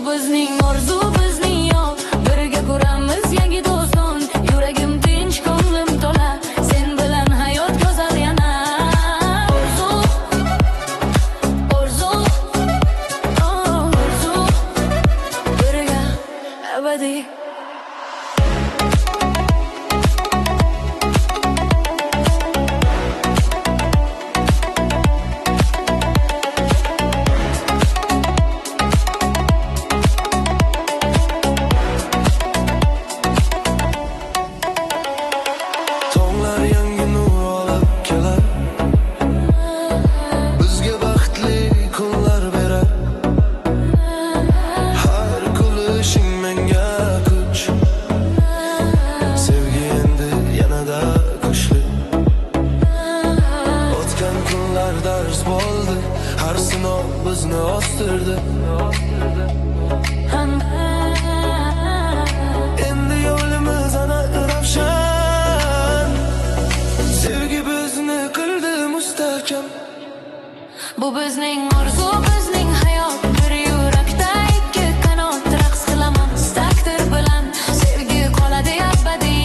bizning orzu, bizning yo'l. Birga ko'ramiz yangi doston. Yuragim tinch, ko'nglim to'la. Sen bilan hayot go'zal yana. Orzu, orzu, orzu. Birga abadiy. Dars bo'ldi, har sinov bizni ostirdi. Endi yo'limiz ana ravshan. Sevgi bizni qildi mustahkam. Bu bizning orzu, bizning hayot. Bir yurakda ikki qanot. Raqs qilamiz taqdir bilan. Sevgi qoladi abadiy.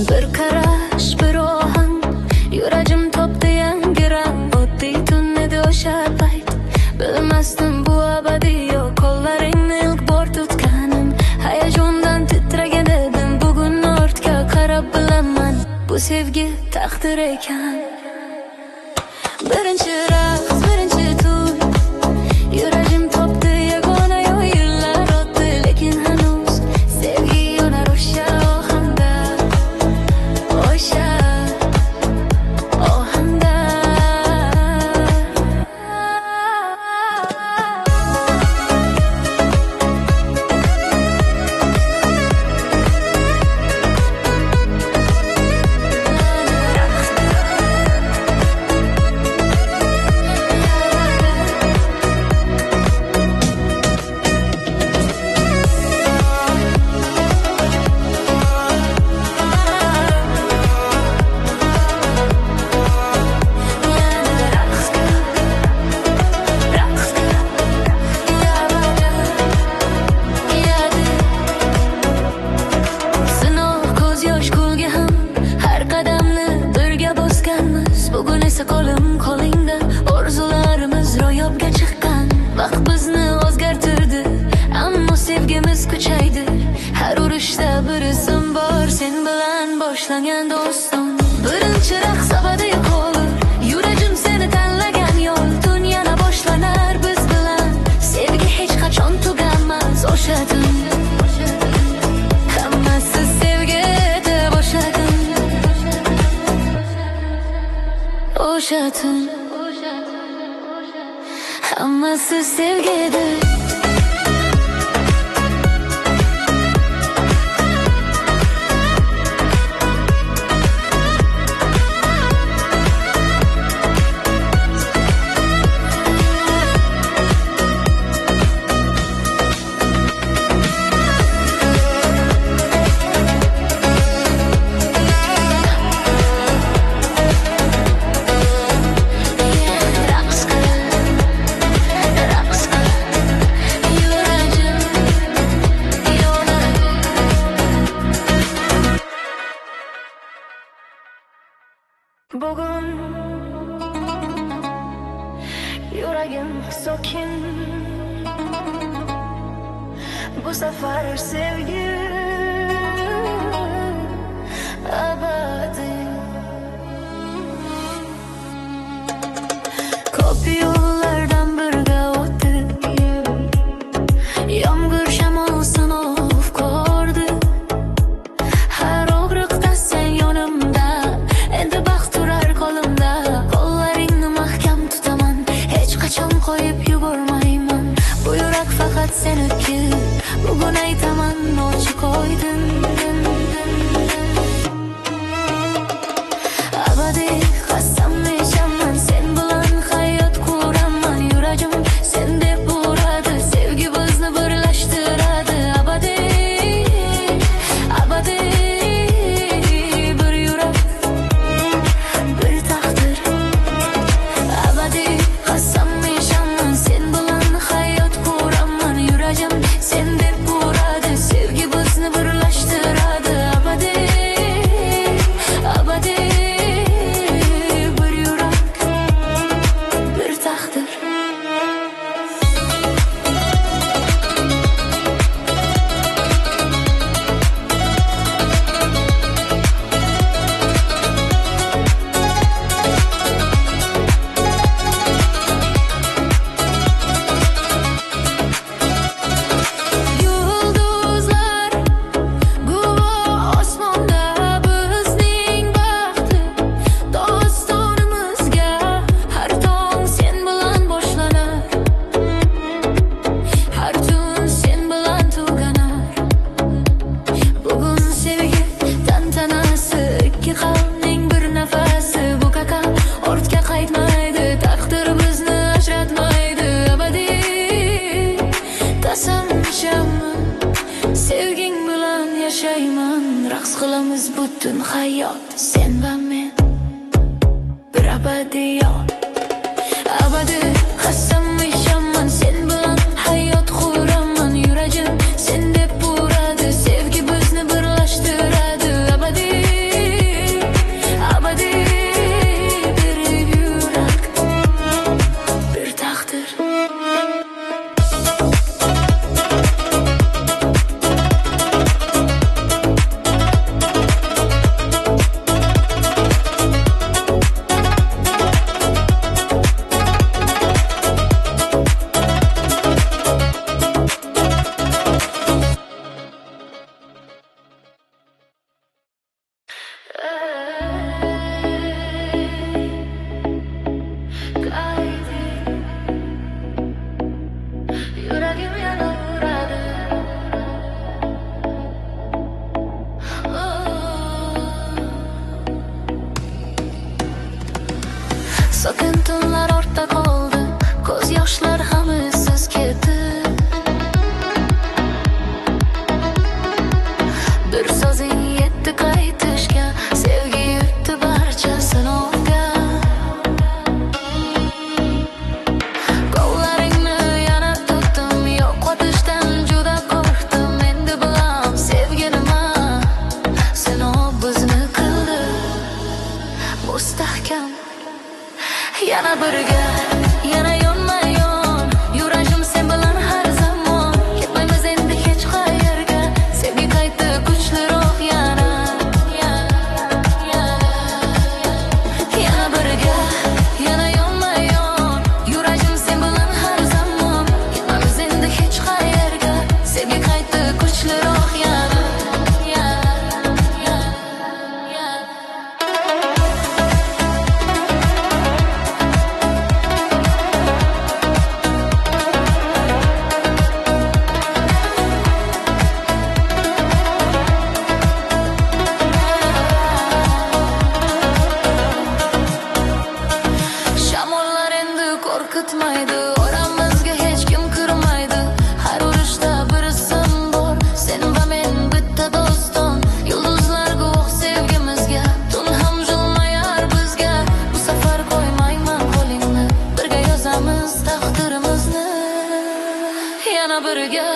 Bir qarash, bir ohang, yuragim topdi yangi rang. Oddiy tun edi o'sha payt, bilmasdim bu abadiy. Qo'llaringni ilk bor tutganim, hayajondan titragan edim. Bugun ortga qarab bilaman, bu sevgi taqdir ekan. Birinchi raqs, birinchi to'y, yuragim topdi yagona yo'l. Yillar o'tdi, lekin hanuz sevgi yonar o'sha ohangda. O'sha ohangda. Bugun esa qo'lim qo'lingda, orzularimiz ro'yobga chiqqan. Vaqt bizni o'zgartirdi, ammo sevgimiz kuchaydi. Har urushda bir ism bor, sen bilan boshlangan do'stim. Birinchi raqs abadiy qolur, yuragim seni tanlagan yo'l. Tun yana boshlanar biz bilan, sevgi hech qachon tugamas. O'sha tun hammasi sevgi deb boshladim. O'sha tun hammasi sevgidir. Bugün yuragim sokin, bu safar sevgi abadiy. Ko'p yo'llardan birga o'tib, birgamiz butun hayot. Sen va men bir abadiyot. Abadiy qasam ishaman, sen bilan hayot quraman. Yuragim sen deb uradi, sevgi bizni birlashtiradi. Abadiy, abadiy bir yurak, bir taqdir. Yuragim yana uradi. Sokin tunlar ortda qoldi, ko'z yoshlar ham izsiz ketdi. Bir so'zing yetdi qaytishga, sevgi yutdi barcha sinovga. Qo'llaringni yana tutdim, yo'qotishdan juda qo'rqdim. Endi bilam sevgi nima, sinov bizni qildi mustahkam. Yana birga, yana yonma-yon, yuragim sen bilan har zamon. Ketmaymiz endi hech qayerga, sevgi qayta kuchliroq yana. Yana birga, yana yonma-yon, yuragim sen bilan har zamon. Ketmaymiz endi hech qayerga, sevgi qayta kuchliroq yana. Shamollar endi qo'rqitmaydi, oramizga hech kim kirmaydi. Har urushda bir ism bor, sen va men bitta doston. Yulduzlar guvoh sevgimizga, tun ham jilmayar bizga. Bu safar qo'ymayman qo'lingni, birga yozamiz taqdirimizni. Yana birga,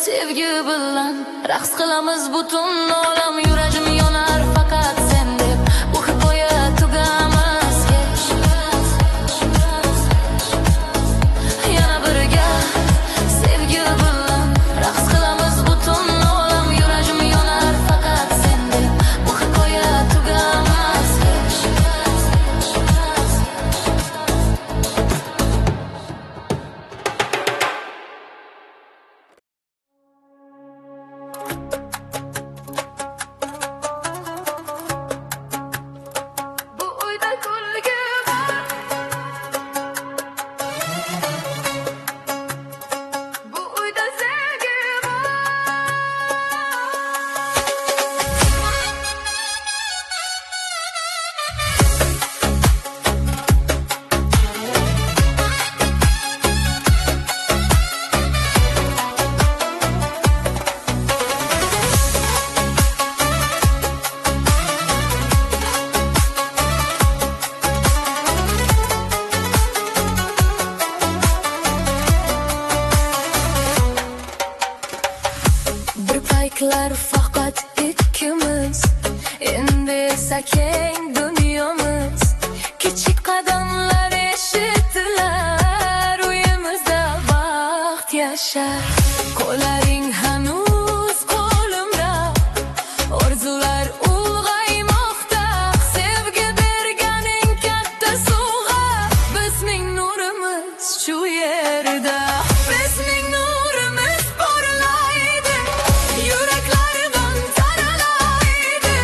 sevgi bilan raqs qilamiz butun olam. Yuragim yonar faqat sen deb, bu hikoya tugamas hech. Yana birga, sevgi bilan raqs qilamiz butun olam. Yuragim yonar faqat sen deb, bu hikoya tugamas hech. Bu uyda kulgi bor, bu uyda sevgi bor. Bir paytlar faqat ikkimiz, endi esa keng dunyomiz. Kichik qadamlar eshitilar, uyimizda baxt yashar. Qo'llaring hanuz qo'limda, orzular ulg'aymoqda. Sevgi berganing katta sovg'a, bizning nurimiz shu yerda. Bizning nurimiz porlaydi, yuraklardan taralaydi.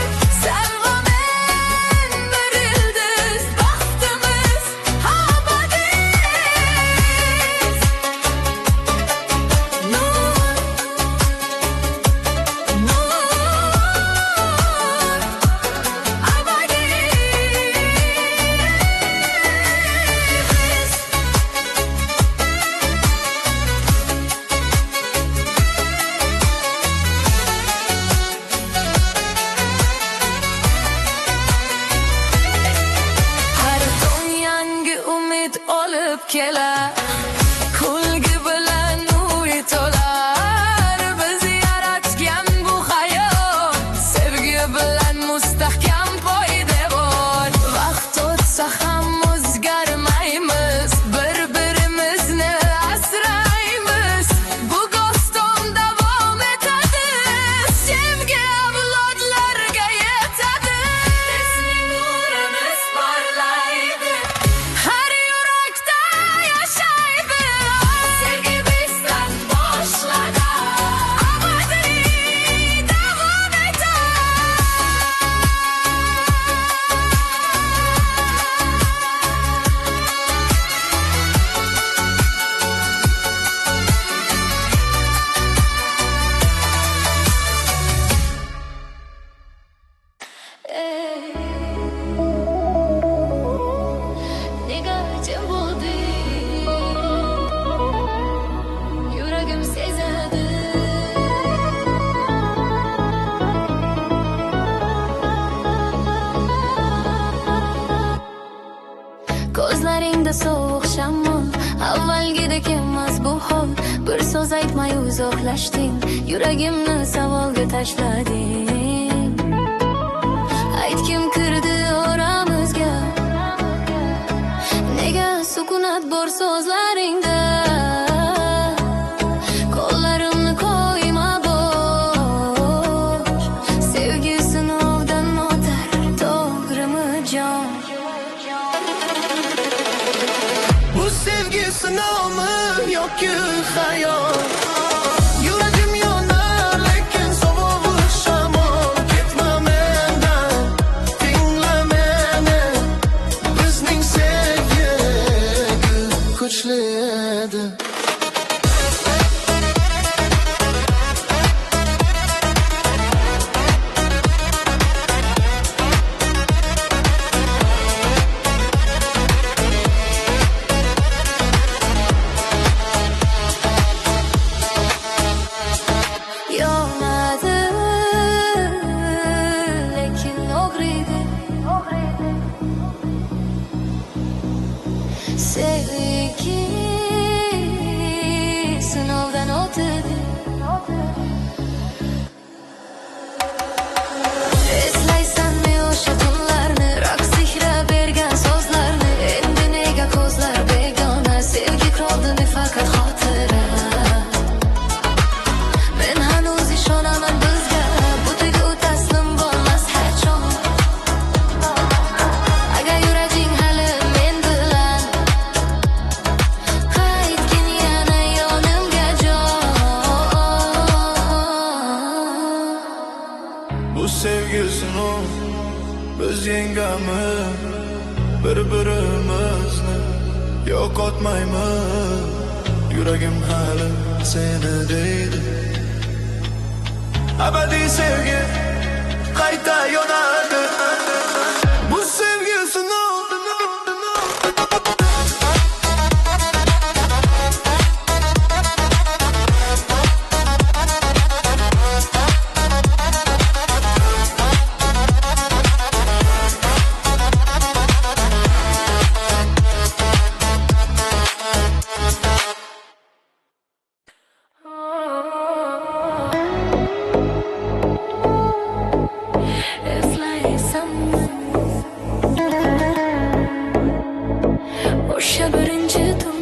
Sen va men bir ildiz, baxtimiz abadiy. kelar. Kulgi bilan uy to'lar. Biz yaratgan bu hayot sevgi bilan mustahkam poydevor. Vaqt o'tsa ham o'zgarmaymiz, bir-birimizni asraymiz. Bu doston davom etadi, sevgi avlodlarga yetadi. Bizning nurimiz porlaydi, har yurakda yashaydi. Sevgi bizdan boshlanadi, abadiy davom etadi. Nega jim bo'ldi, yuragim sezadi. Ko'zlaringda sovuq shamol, avvalgidek emas bu hol. Bir so'z aytmay uzoqlashding, yuragimni savolga tashlading. Aytgim kirdi oramizga, nega sukunat bor so'zlaringda? Qo'llarimni qo'yma bo'sh, sevgi sinovdan o'tar, to'g'rimi jon? Bu sevgi sinovmi yoki xayol? Yuragim yonar lekin sovuq shamol. Ketma mendan, tingla meni. Bizning sevgi kuchli edi. Yonadi, lekin o'g'riydi. Sevgi sinovdan o'tadi. Eslaysanmi o'sha tunlarni, raqs sehrab bergan so'zlarni? Endi nega ko'zlar begona, sevgi qoldi faqat xotira. Men hanuz ishonaman bizga, butiga taslim bo'lmas hechon. Agar yuraging hali men bilan, qaytgin yana yonimga jon. Bu sevgi sinov, biz yengamiz bir-birimizni, yo'qotmaymiz. Yuragim hali seni deydi. Abadiy sevgi qayta yonadi. Bu sevgi sinov. Eslaysam o'sha birinchi tun,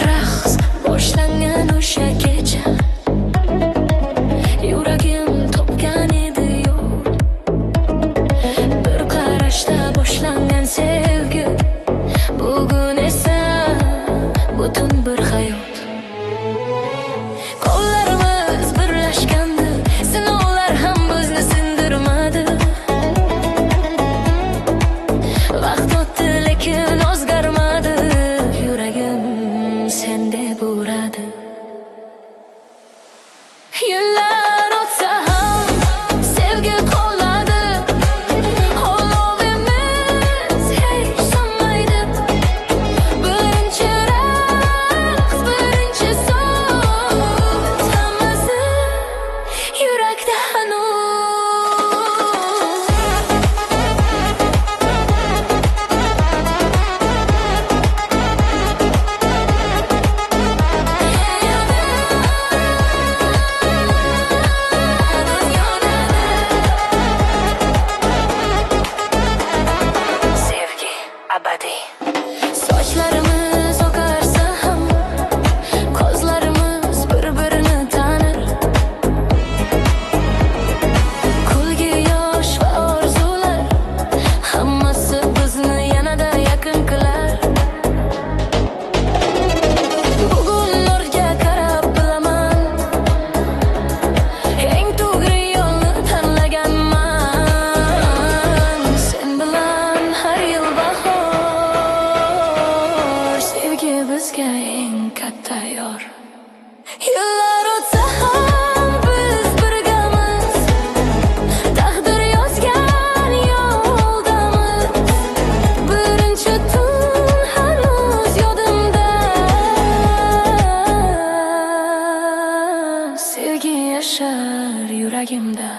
raqs boshlangan o'sha kecha, yuragim topgan edi yo'l. Bir qarashda boshlangan sevgi, bugun esa butun bir hayot. Qo'llarimiz birlashgandi, sinovlar ham bizni sindirmadi. Vaqt o'tdi lekin o'zgarmadi, yuragim sende bo'ladi. Yillar o'tsa ham sevgi qoladi, olovimiz hech so'nmaydi. Birinchi raqs, birinchi so'z, hammasi yurakda hanuz. Yıllar o'tsa ham biz birgamiz, taqdir yozgan yo'ldamiz. Birinchi tun hanuz yodimda, sevgi yashar yuragimda.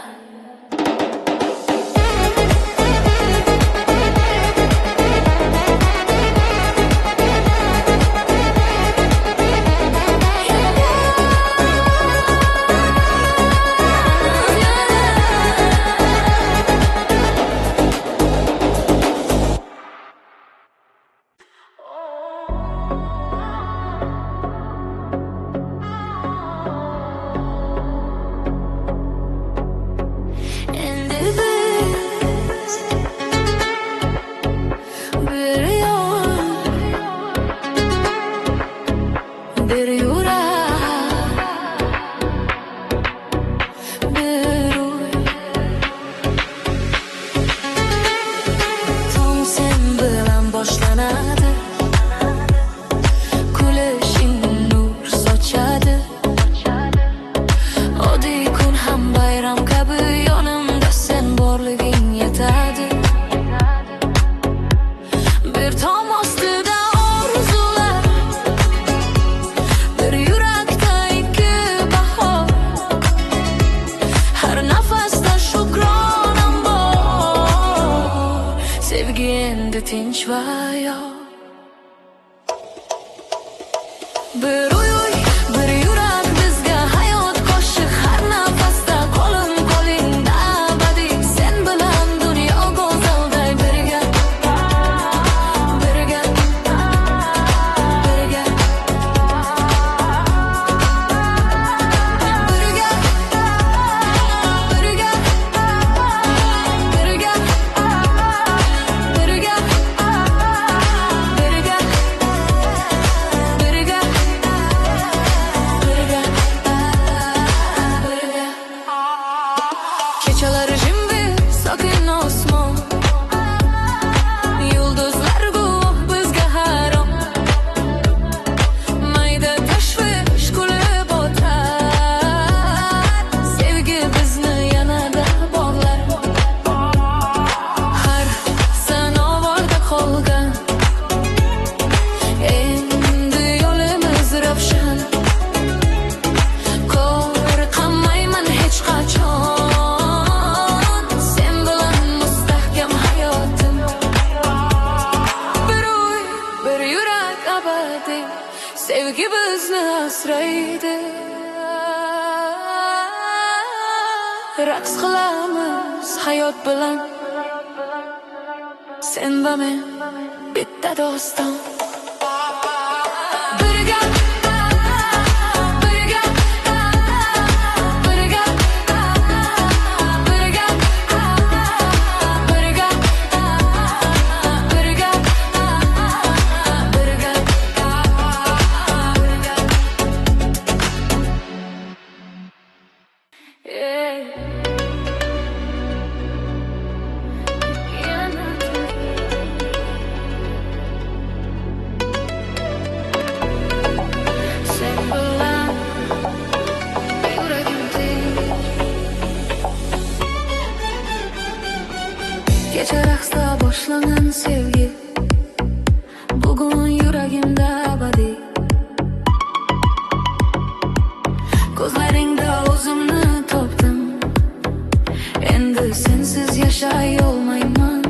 Endi biz bir yo'l, bir yurak, bir uy. Tong sen bilan boshlanadi, kulishing nur sochadi. Oddiy kun ham bayram kabi yonimda sen borliging yetadi. Bir tom ostida orzular, bir yurakda ikki bahor. Har nafasda shukronam bor, sevgi endi tinch va yor. Bir uy, bir yurak bizga hayot qo'shiq. Har nafasda qo'lim qo'lingda abadiy. Sen bilan dunyo go'zalday birga, birga, birga, birga, birga, birga, birga, birga, birga. Kechalar jimjit, sokin osmon, yulduzlar guvoh bizga harom. Mayda tashvish kulib o'tar, sevgi bizni yanada bog'lar. Har sanovarda qolgan, endi yo'limiz ravshan. Qo'rqamayman hech qachon, sen bilan mustahkam hayotim. Bir uy, bir yurak abadiy, sevgi bizni asraydi. Raqs qilamiz hayot bilan, sen va men bitta doston. Birga, birga, birga, birga, birga, birga, birga, birga. Sen bilan yuragim tinch. Kecha raqsda boshlangan sevgi, bugun yuragimda abadiy. Ko'zlaringda o'zimni topdim, endi sensiz yashay olmayman.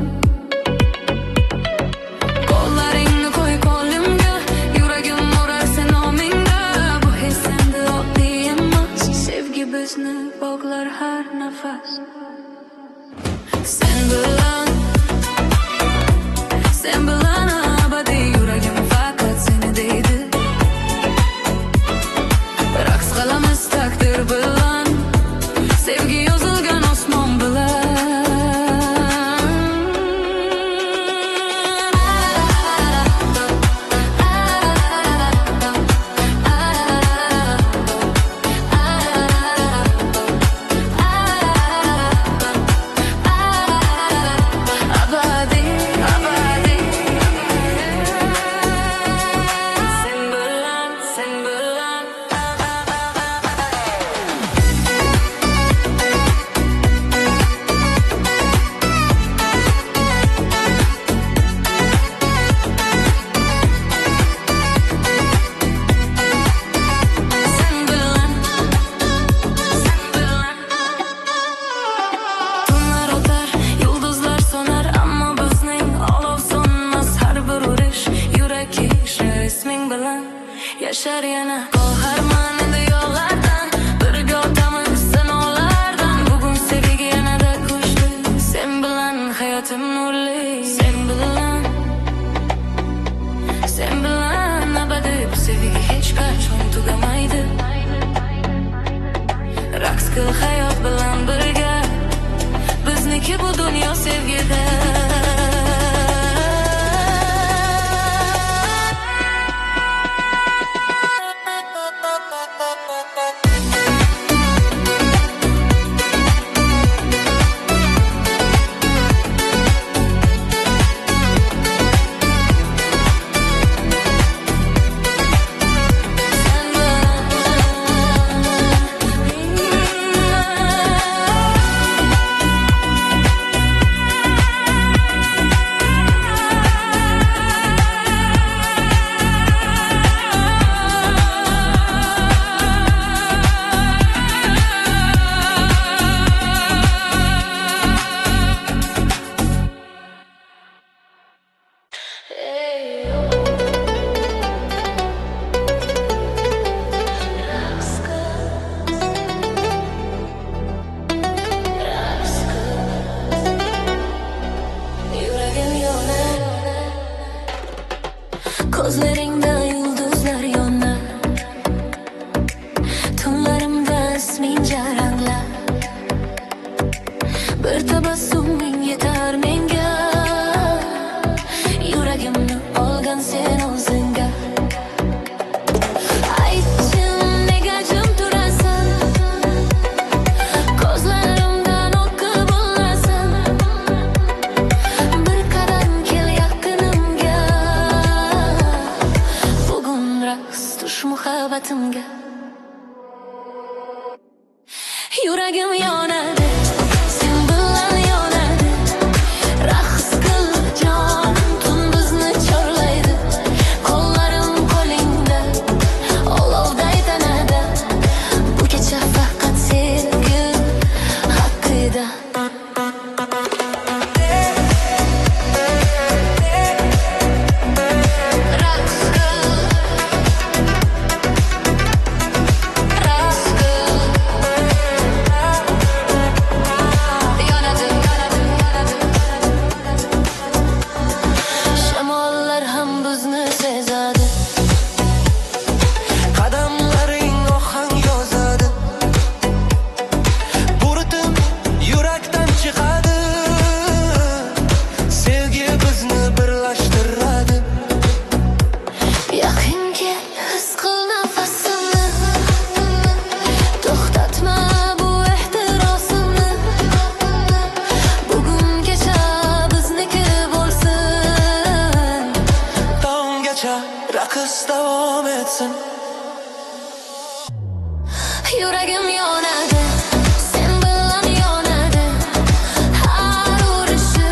Qo'llaringni qo'y qo'limga, yuragim urar sen nomingda. Bu his endi oddiy emas, sevgi bizni bog'lar har nafas. Sen bilan, sen bilan abadiy, yuragim faqat seni deydi. Raqs qilamiz taqdir bilan, sevgi yozilgan osmon bilan. Qahramonida yo'llardan birga o'tamiz sinovlardan. Bugun sevgiga yanada kuchli, sen bilan hayotim nurli. Sen bilan abadiy bu sevgi hech qachon tugamaydi. Raqs qil hayot bilan birga, bizniki bu dunyo sevgida. Ko'zlaringda yulduzlar yonar, tunlarimda isming jaranglar. Bir tabassuming yetar menga, yuragimni olgan sen o'zingga. Aytchim nega jim turasan, ko'zlarimdan o'qib olasan. Bir qadam kel yaqinimga, bugun raqs tush muhabbatimga. Yuragim yonadi, sen bilan yonadi. Raqs qil jonim, tun bizni chorlaydi. Qo'llarim qo'lingda, olovday tanada. Bu kecha faqat sevgi haqida. Shamollar ham bizni sezadi. Qadamlaring ohang yozadi. Bu ritim yurakdan chiqadi. Sevgi bizni birlashtiradi. Yaqin kel, his qil nafasimni. To'xtatma bu ehtirosimni. Bugun kecha bizniki bo'lsin. Tonggacha raqs davom etsin. Yuragim yonadi, sen bilan yonadi. Har urishi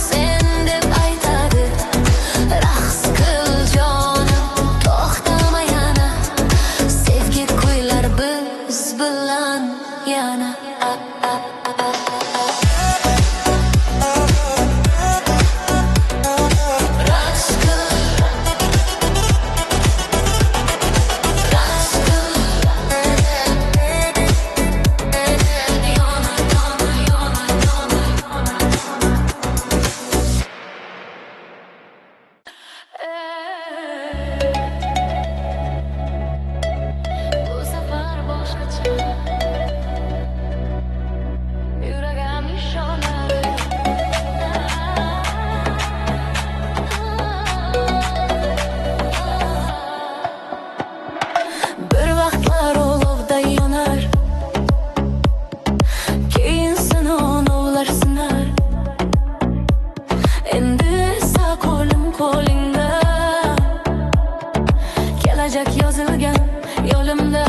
sen deb aytadi. Raqs qil jonim, to'xtama yana. Sevgi kuylar biz bilan yana. Raqs qil, raqs qil. Yona, yona, yona, yona, bu safar boshqacha. Yuragim ishonadi. Bir vaqtlar olovday yonar, keyin sinovlar sinar. Endi esa qo'lim qo'lingda, kelajak yozilgan yo'limda.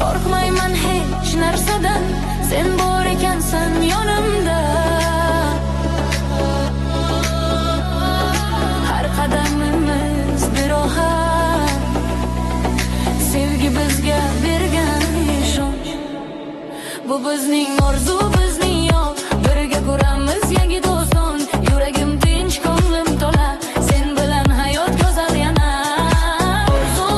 Qo'rqmayman hech narsadan, sen bor ekansan yonimda. Har qadamimiz bir ohang, sevgi bizga bergan ishonch. Bu bizning orzu, bizning yo'l, birga ko'ramiz yangi doston. Yuragim tinch, ko'nglim to'la, sen bilan hayot go'zal yana. Orzu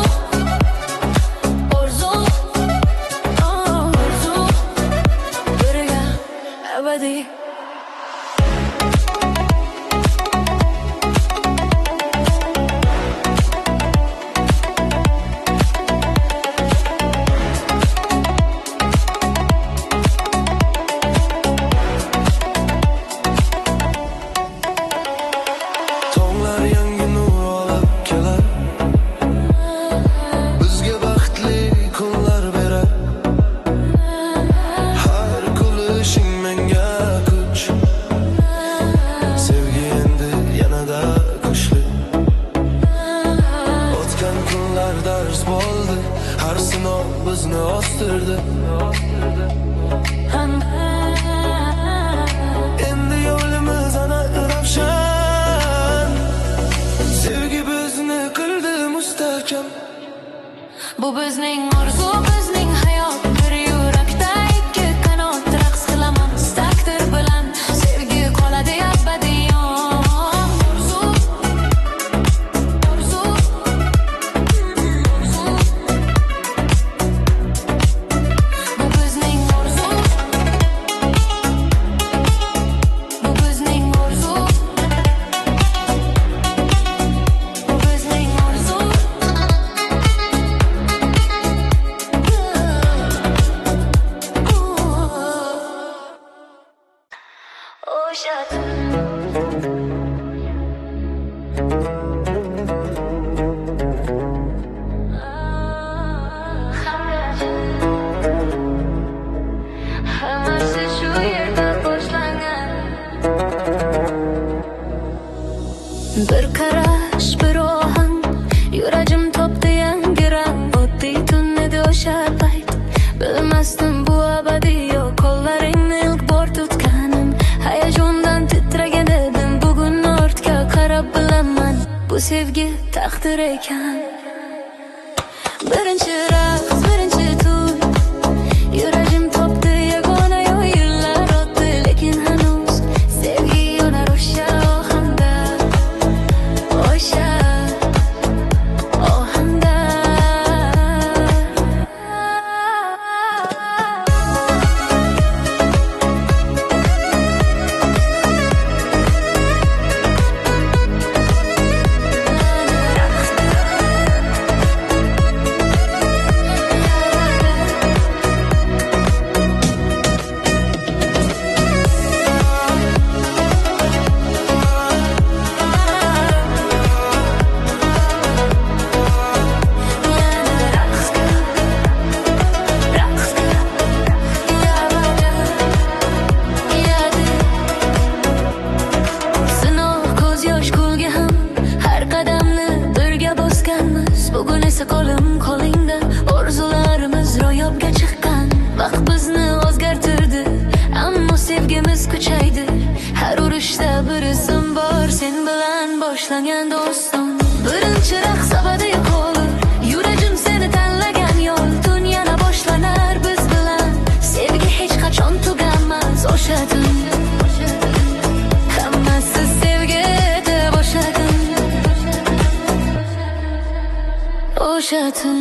Har sinov bizni ostirdi. Endi yo'limiz ana ravshan. Sevgi bizni qildi mustahkam. Bu bizning orzu, bizning hayot. Bir yurakda ikki qanot raqs qilamiz taqdir bilan. Sevgi qoladi abadiyon. Orzu, orzu, orzu. Bu bizning orzu. Bu bizning orzu. Bu bizning orzu. Hammasi shu yerda boshlangan. Bir qarash, bir ohang, yuragim topdi yangi rang. Oddiy tun edi o'sha payt, bilmasdim bu abadiy yo'q. Qo'llaringni ilk bor tutganim, hayajondan titragan edim. Bugun ortga qarab bilaman, bu sevgi taqdir ekan. Birinchi raqs, birinchi to'y, yuragim topdi yagona yo'l. Yillar o'tdi, lekin hanuz sevgi yonar o'sha ohangda, o'sha ohangda. Bugun esa qo'lim qo'lingda, orzularimiz ro'yobga chiqqan. Vaqt bizni o'zgartirdi, ammo sevgimiz kuchaydi. Har urushda bir izim bor, sen bilan boshlangan do'stim. Birinchi raqs abadiy qolur, yuragim seni tanlagan yo'l. Tun yana boshlanar biz bilan, sevgi hech qachon tugamas. O'sha tun, hammasi sevgida boshladim. O'sha tun,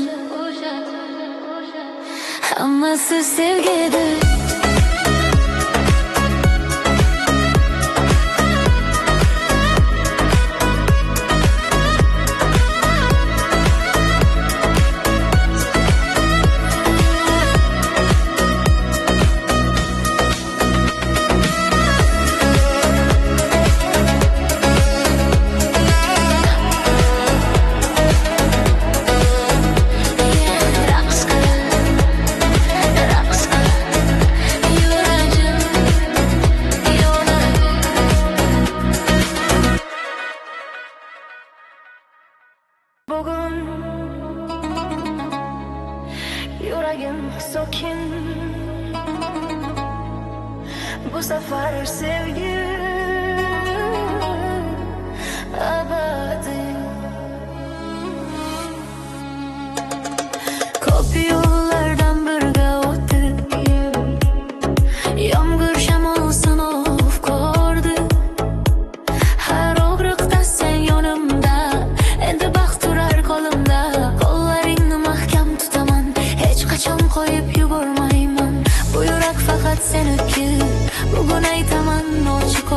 hammasi sevgida. Bugün yuragim sokin, bu safar sevgi abadiy. Ko'p yo'llardan birga o'tdik, yomg'ir shamol sinov ko'rdi. Har og'riqda sen yonimda, endi baxt turar qo'limda. Qo'llaringni mahkam tutaman, hech qachon qo'yib yubormayman. Bu yurak faqat seniki, bugun aytaman ochiq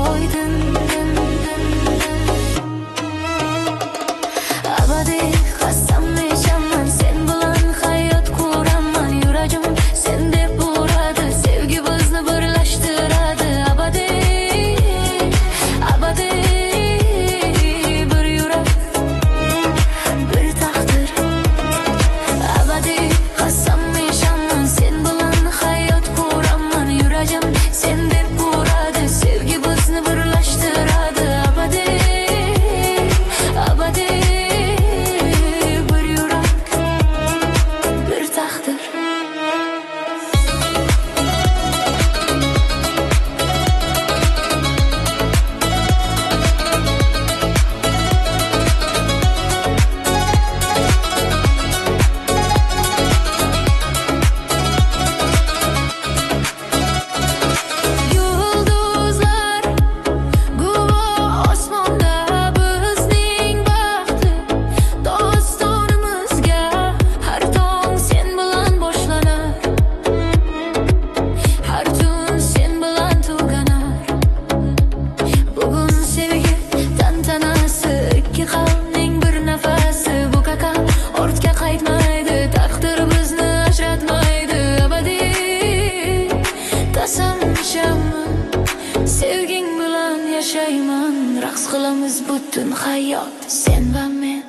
butun hayot sen va men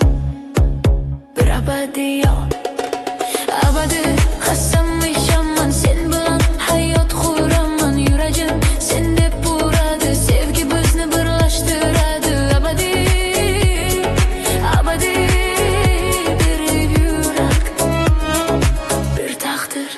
bir abadiyot. Abadiy qasam ishaman sen bilan hayot quraman. Yuragim sen deb uradi, sevgi bizni birlashtiradi. Abadiy, abadiy bir yurak, bir taqdir.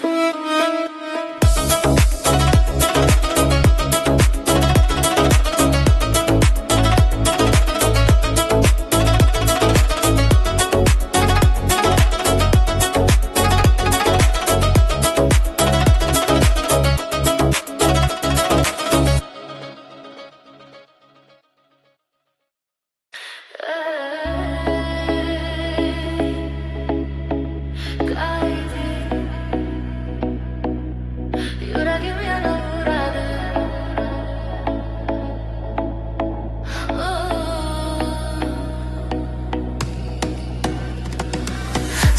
Yuragim yana uradi.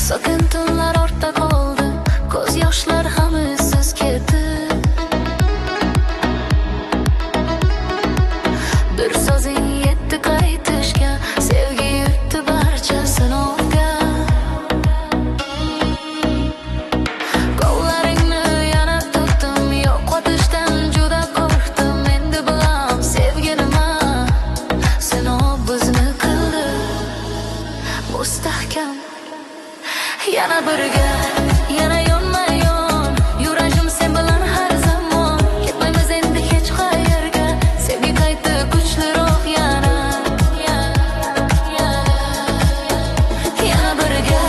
Sokin tunlar ortda qoldi, ko'z yoshlar ham izsiz ketdi. Bir so'zing yetdi qaytishga, sevgi yutdi barcha sinovga. Qo'llaringni yana tutdim, yo'qotishdan juda qo'rqdim. Endi bilam sevgi nima, sinov bizni qildi mustahkam. Yana birga, yana yonma-yon, yuragim sen bilan har zamon. Ketmaymiz endi hech qayerga, sevgi qayta kuchliroq yana. Yana birga,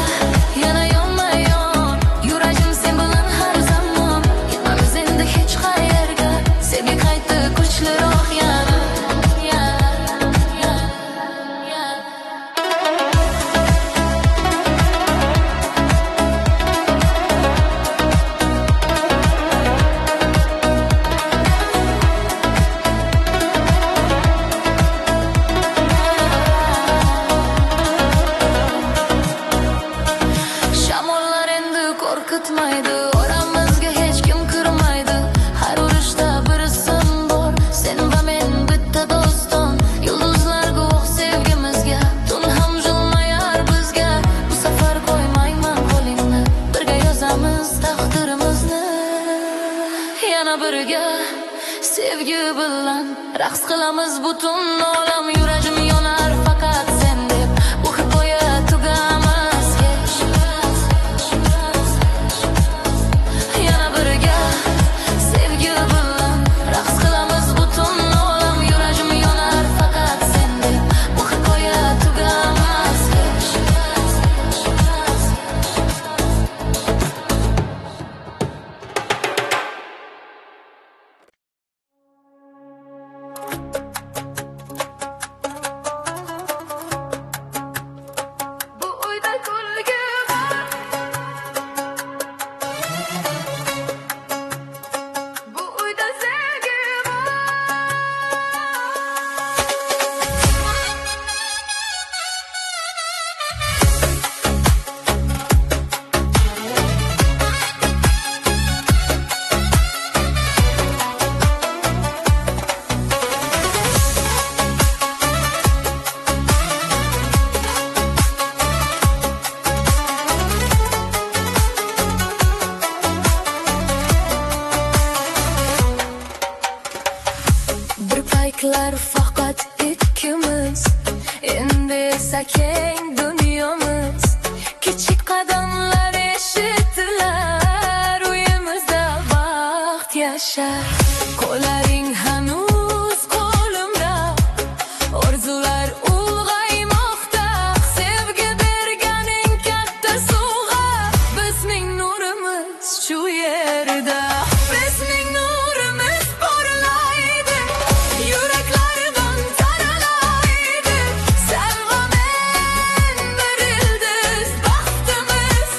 yana yonma-yon, yuragim sen bilan har zamon. Ketmaymiz endi hech qayerga, sevgi qayta kuchliroq yana. Shamollar endi qo'rqitmaydi, oramizga hech kim kirmaydi. Har urushda bir ism bor, sen va men bitta doston. Yulduzlar guvoh sevgimizga, tun ham jilmayar bizga. Bu safar qo'ymayman qo'lingni, birga yozamiz taqdirimizni. Yana birga, sevgi bilan raqs qilamiz butun olam. Yuragim yonar faqat sen deb, bu hikoya tugamas hech. Yana birga, sevgi bilan raqs qilamiz butun olam. Yuragim yonar faqat sen deb, bu hikoya tugamas hech. Bu uyda kulgi bor, bu uyda sevgi bor. Bir paytlar faqat ikkimiz, endi esa keng dunyomiz. Kichik qadamlar eshitilar, uyimizda baxt yashar. Qo'llaring hanuz qo'limda, orzular ulg'aymoqda. Sevgi berganing katta sovg'a, bizning nurimiz shu yerda. Bizning nurimiz porlaydi, yuraklardan taralaydi. Sen va men bir ildiz, baxtimiz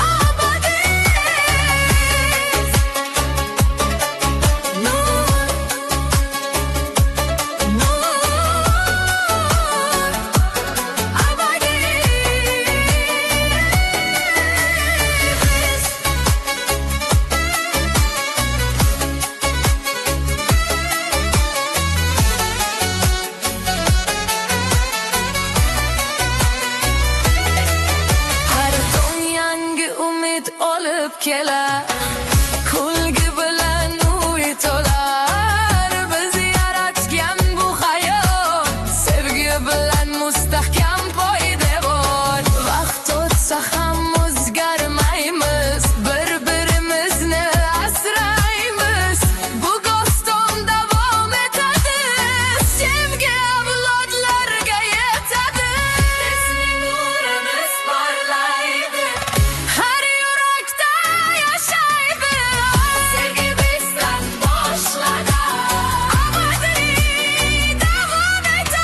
abadiy. Nur umid olib kelar. Kulgi bilan uy to'lar, biz yaratgan bu hayot. Sevgi bilan mustahkam poydevor. Vaqt o'tsa ham o'zgarmaymiz, bir-birimizni asraymiz. Bu doston davom etadi, sevgi avlodlarga yetadi. Bizning nurimiz porlaydi, har yurakda yashaydi. Sevgi bizdan boshlanadi, abadiy davom etadi.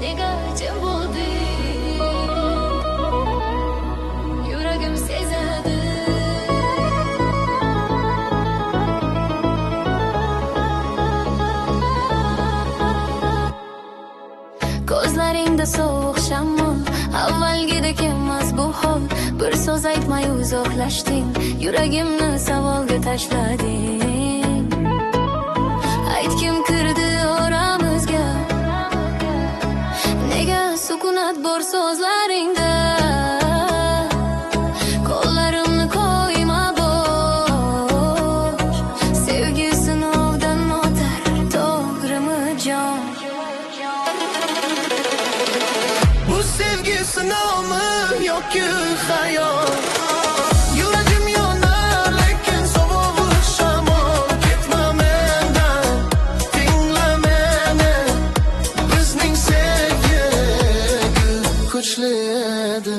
Nega jim bo'ldi, yuragim sezadi. Ko'zlaringda sovuq shamol, avvalgidek emas bu hol. Bir so'z aytmay uzoqlashding, yuragimni savolga tashlading. Aytgim kirdi oramizga, nega sukunat bor so'zlaringda? Qo'llarimni qo'yma bo'sh, sevgi sinovdan o'tar, to'g'rimi jon? Bu sevgi sinovmi yoki hayot? Yuragim yonar, lekin sovuq shamol. Ketma mendan, tingla meni. Bizning sevgi kuchli edi.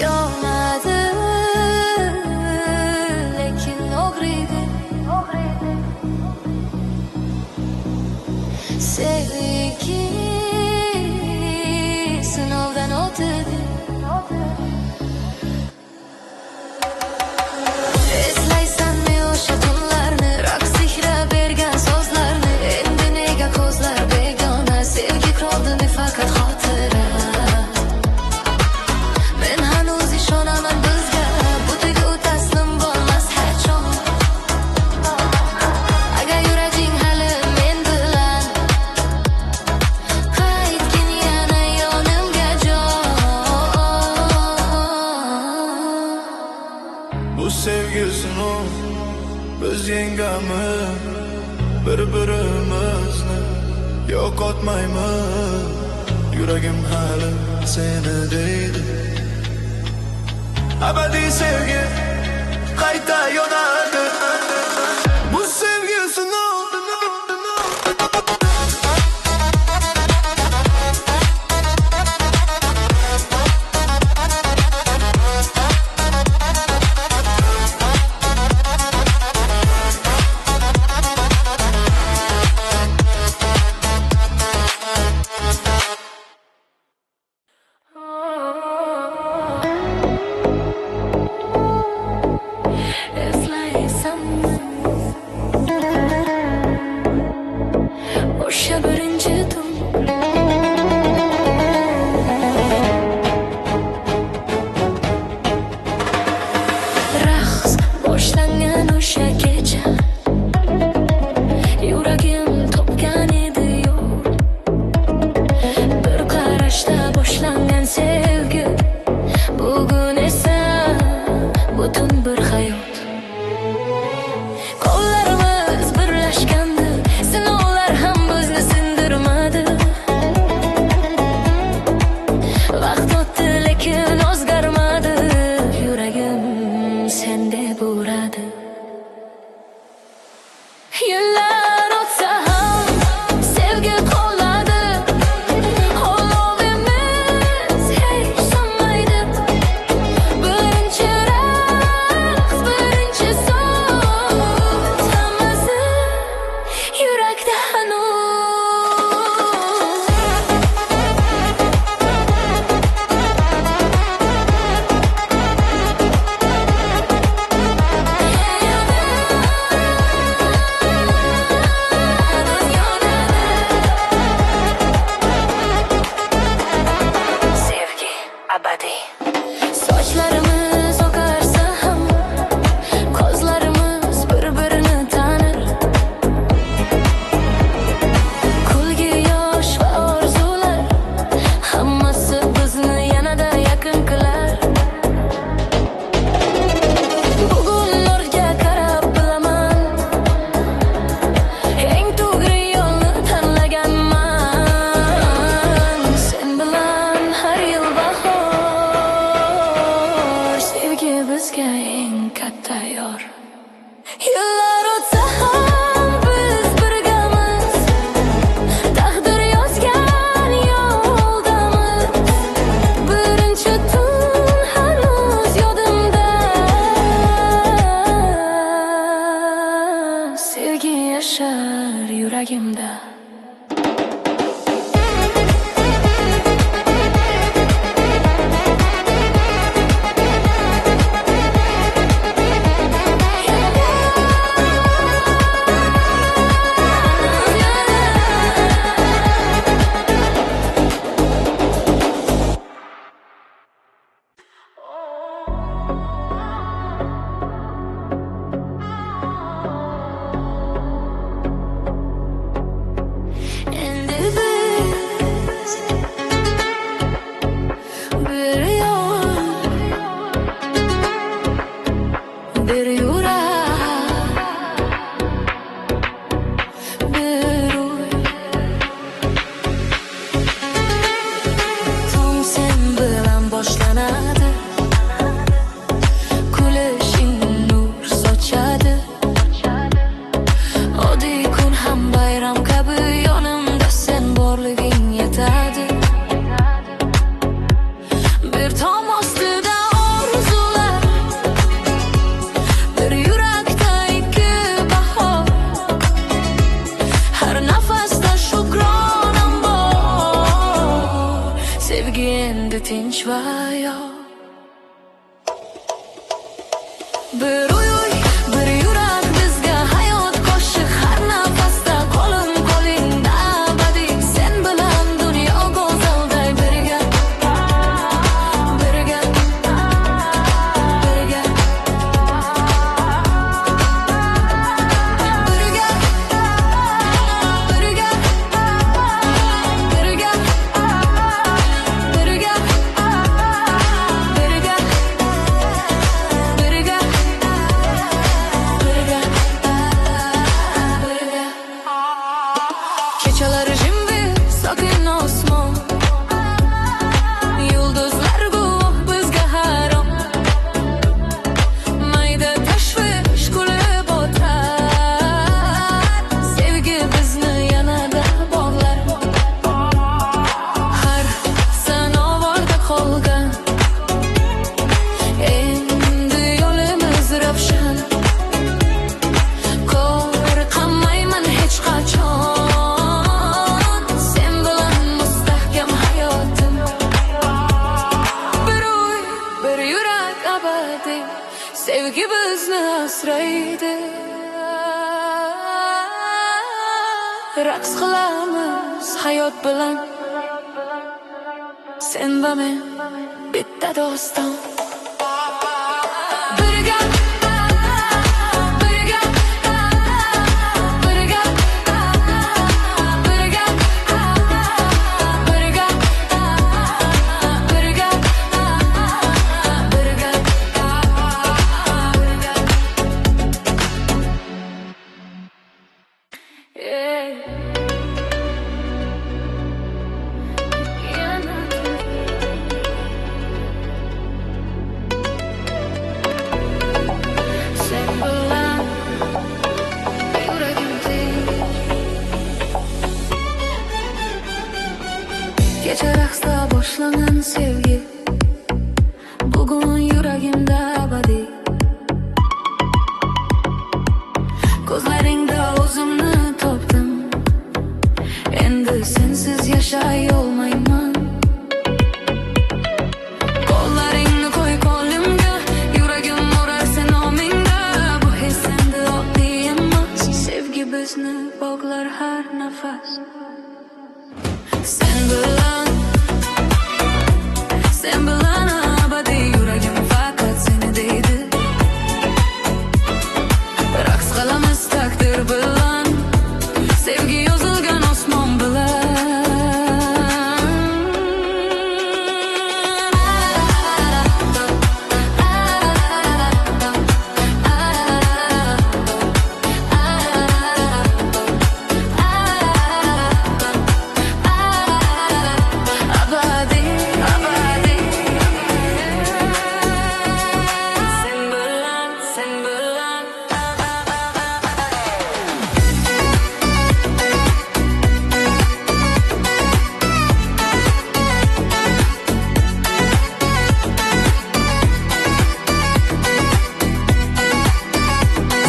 Yonadi, lekin o'g'riydi. Sevgi sinovdan o'tadi. Eslaysanmi o'sha tunlarni, raqs sehrab bergan so'zlarni? Endi nega ko'zlar begona, sevgi qoldi faqat xotira. Men hanuz ishonaman bizga, butuga taslim bo'lmas hechon. Agar yuraging hali men bilan, qaytgin yana yonimga jon. Bu sevgi sinov, biz yengamiz bir-birimizni, yo'qotmaymiz. Yuragim hali seni deydi. Abadiy sevgi qayta yonadi. Bu sevgi sinov. Eslaysanmi o'sha birinchi tun, raqs boshlangan o'sha kecha. Yuragim topgan edi yo'l, bir qarashda boshlangan sevgi. Bugun esa butun bir hayot. Qo'llarimiz birlashgandi, sinovlar ham bizni sindi. tinch va yo'q. Bir uy, bir yurak bizga hayot qo'shiq har nafasda qo'lim qo'lingda abadiy sen bilan dunyo go'zalday birga birga birga birga birga birga kechalar jimib sokin osmon yulduzlar guvoh bizga harom mayda tashvish kulib o'tar sevgi bizni yanada bog'lar har sanovorda qolgan endi yo'limiz ravshan qo'rqamayman hech qachon sevgi bizni asraydi raqs qilamiz hayot bilan sen va men bitta doston birga birga birga birga birga birga birga sen bilan yuragim kecha raqsda boshlangan sevgi bugun yuragimda abadiy ko'zlaringda o'zimni topdim endi sensiz yashay olmayman qo'llaringni qo'y qo'limga yuragim urar sen nomingda bu his endi oddiy emas sevgi bizni bog'lar har nafas sen bilan abadiy yuragim faqat seni deydi raqs qilamiz taqdir bilan sevgi yozilgan osmon bilan abadiy abadiy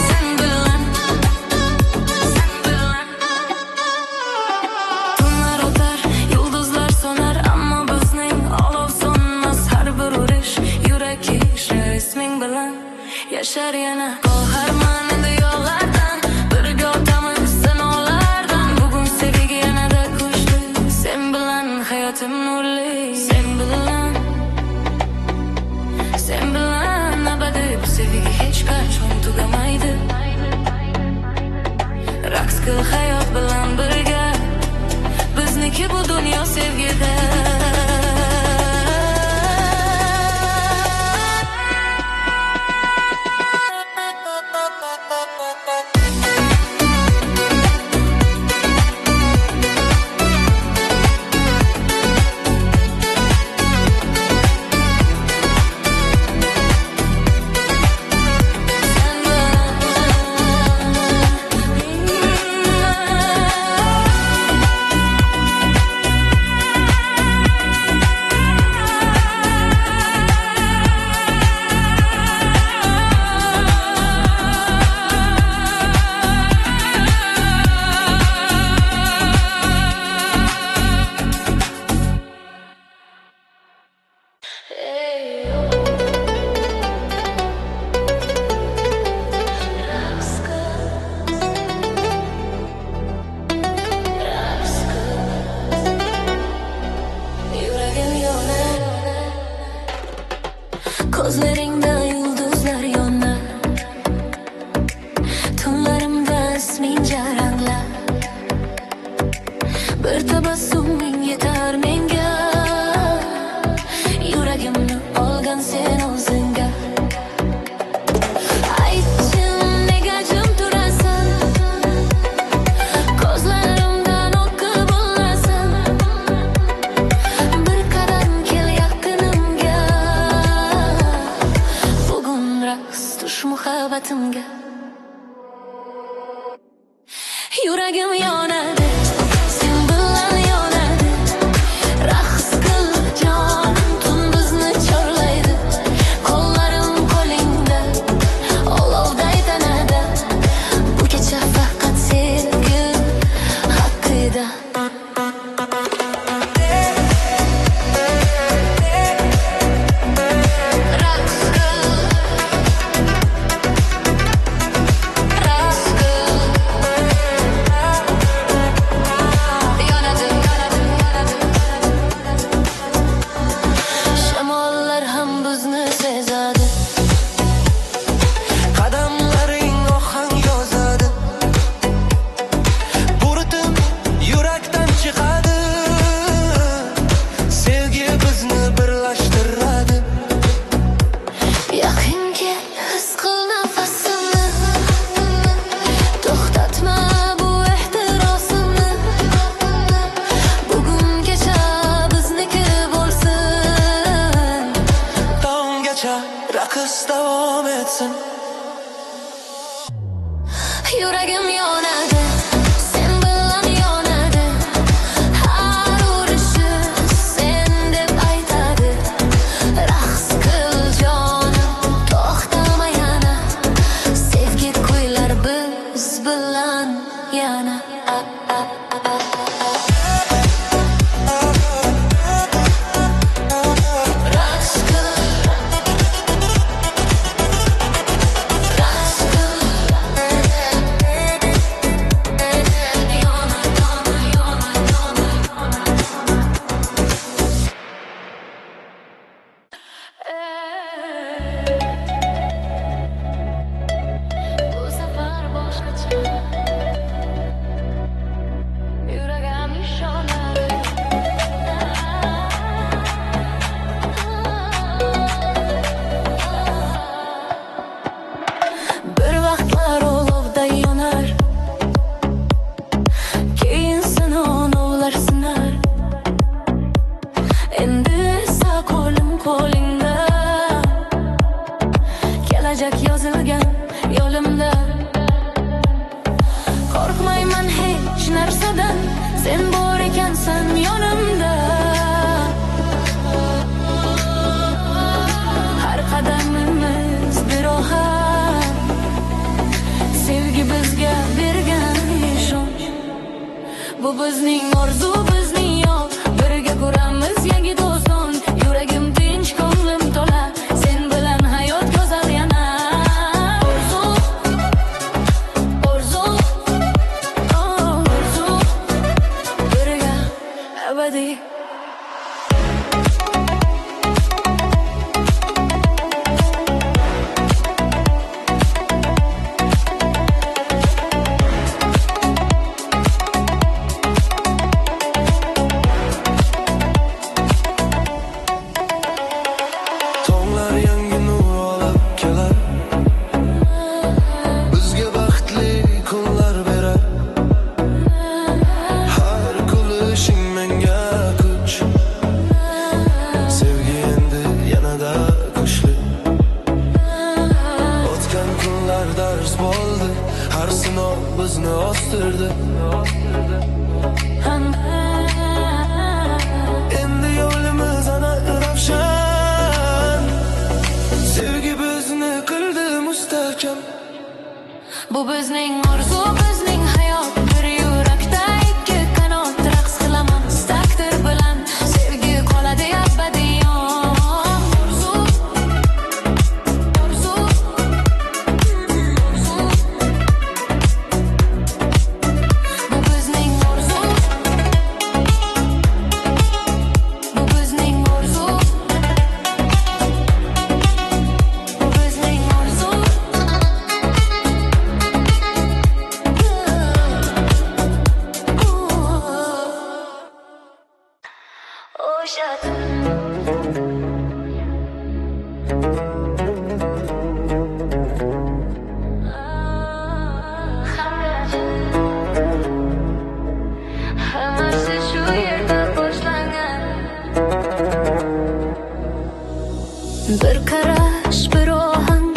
sen bilan tunlar o'tar yulduzlar so'nar ammo bizning olov so'nmas har bir urish yurak kishi isming bilan yashar yana qo'rqarman endi yo'llardan birga o'tamiz sinovlardan bugun sevgi yanada kuchli sen bilan hayotim nurli sen bilan abadiy bu sevgi hech qachon tugamaydi raqs qil hayot bilan birga bizniki bu dunyo sevgida Bir tabassuming yetar menga, yuragimni olgan sen o'zingga. Aytchim nega jim turasan, ko'zlarimdan oqib olasan. Bir qadam kel yaqinimga, bugun raqs tush muhabbatimga. Yuragim yonadi, sen bilan yonadi. Raqs qil jonim, tun bizni chorlaydi. Qo'llarim qo'lingda, olovday tanada. Bu kecha faqat sevgi haqida. Raqs qil, raqs qil. Yonadi, yonadi, yonadi. Shamollar ham bizni sezadi. Qadamlaring ohang yozadi. Bu ritim yurakdan chiqadi. Sevgi bizni birlashtiradi. Yaqin kel, his qil nafasimni. To'xtatma bu ehtirosimni. Bugun kecha bizniki bo'lsin. Tonggacha raqs davom etsin. Yuragim yonadi, sen bilan yonadi. Har urishi sen deb aytadi. Raqs qil jonim, to'xtama yana. Sevgi kuylar biz bilan yana. Raqs qil, raqs qil. Yona, yona, yona, yona, yona. Bu safar boshqacha. Yuragim ishonadi. Bir vaqtlar olovday yonar, keyin sinovlar sinar. Endi esa qo'lim qo'lingda, kelajak yozilgan yo'limda. Qo'rqmayman hech narsadan, sen bor ekansan yonimda. Har qadamimiz bir ohang, sevgi bizga bergan ishonch. Bu bizning orzu, bizning yo'l. Birga ko'ramiz yangi doston. Yuragim tinch, ko'nglim to'la. Sen bilan hayot go'zal yana. Orzu, orzu, orzu. Birga abadiy. Tonglar yangi nur olib kelar. Bizga baxtli kunlar berar. Har kulishing menga kuch. o'sha hammasi shu yerda boshlangan. Bir qarash, bir ohang,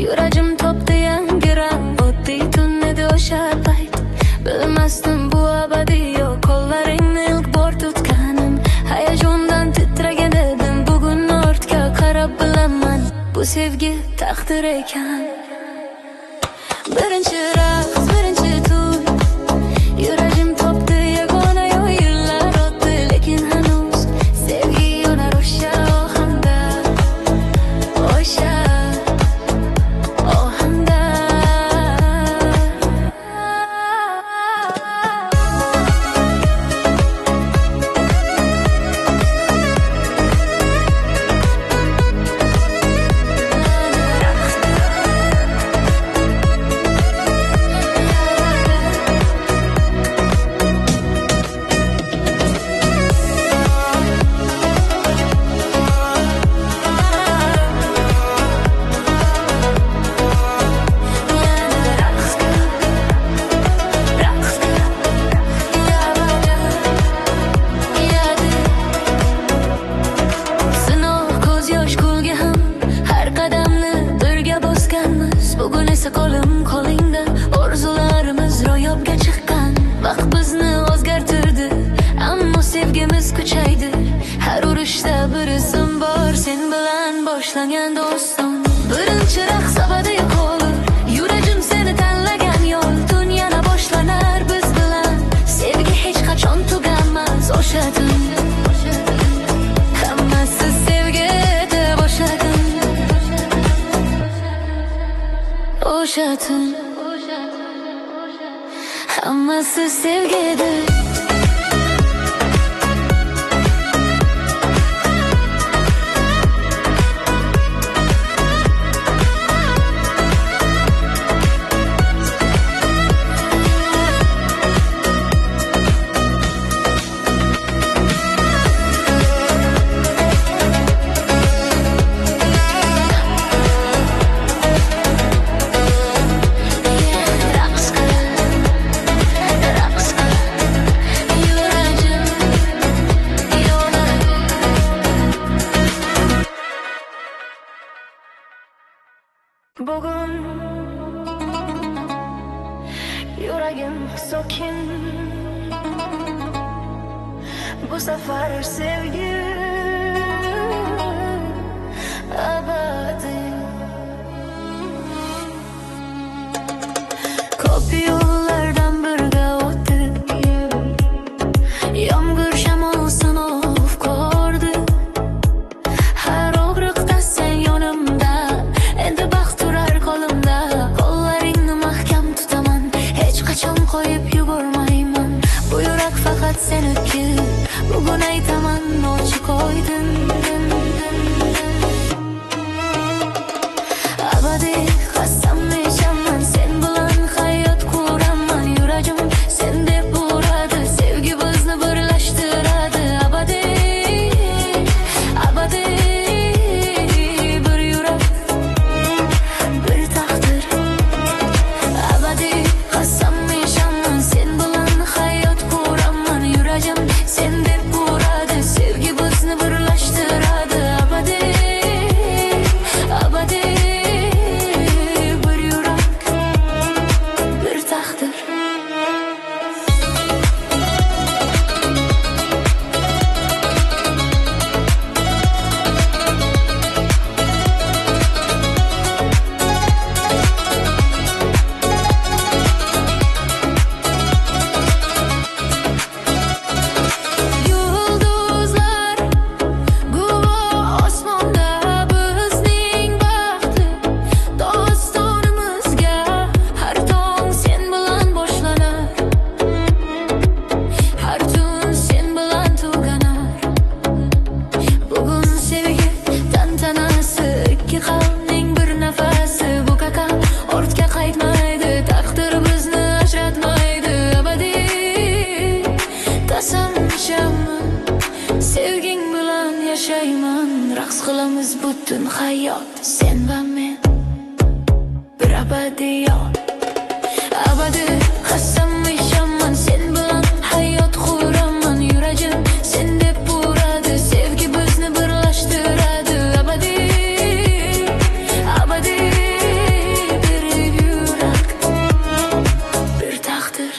yuragim topdi yangi rang. Oddiy tun edi o'sha payt, bilmasdim bu abadiy yo'q. Qo'llaringni ilk bor tutganim, hayajondan titragan edim. Bugun ortga qarab bilaman, bu sevgi taqdir ekan. Birinchi raqs, birinchi to'y, yuragim topdi yagona yo'l. Yillar o'tdi, lekin hanuz sevgi yonar o'sha ohangda, o'sha ohangda. Bugun esa qo'lim qo'lingda, orzularimiz ro'yobga chiqqan. Vaqt bizni o'zgartirdi, ammo sevgimiz kuchaydi. Har urushda bir izim bor, sen bilan boshlangan do'stim. Birinchi raqs abadiy qolur, yuragim seni tanlagan yo'l. Tun yana boshlanar biz bilan, sevgi hech qachon tugamas. O'sha tun hammasi sevgida boshladim. O'sha tun hammasi sevgida. Bugun yuragim sokin, bu safar sevgi abadiy. Ko'p yo'llardan birga o'tdik, yomg'ir shamol sanov ko'rdi. Har og'riqda sen yonimda, endi baxt urar qo'limda. Qo'llaringni mahkam tutaman, hech qachon qo'yib yubormayman. Bu yurak faqat seniki, bugun aytaman ochiq oydin. Abadiy qasam ichaman, sen bilan hayot quraman. Yuragim sen deb uradi, sevgi bizni birlashtiradi. Abadiy, abadiy, bir yurak, bir taqdir. Abadiy qasam ichaman, sen bilan hayot quraman. Yuragim sen deb uradi, sevgi bizni birlashtiradi. Abadiy, abadiy, bir yurak, bir taqdir. Yulduzlar guvoh osmonda bizning baxtli dostonimizga. Har tong sen bilan boshlanar, har tun sen bilan tuganar. Bugun sevgi tantanasi, ikki qalbning bir nafasi. Bu kakam ortga qaytmaydi, taqdir bizni ajratmaydi. Abadiy qasam ichaman, Sevging bilan yashayman, raqs qilamiz butun hayot. Sen va men bir abadiyot. Abadiy qasam ishaman, sen bilan hayot quraman. Yuragim sen deb uradi, sevgi bizni birlashtiradi. Abadiy, abadiy bir yurak, bir taqdir.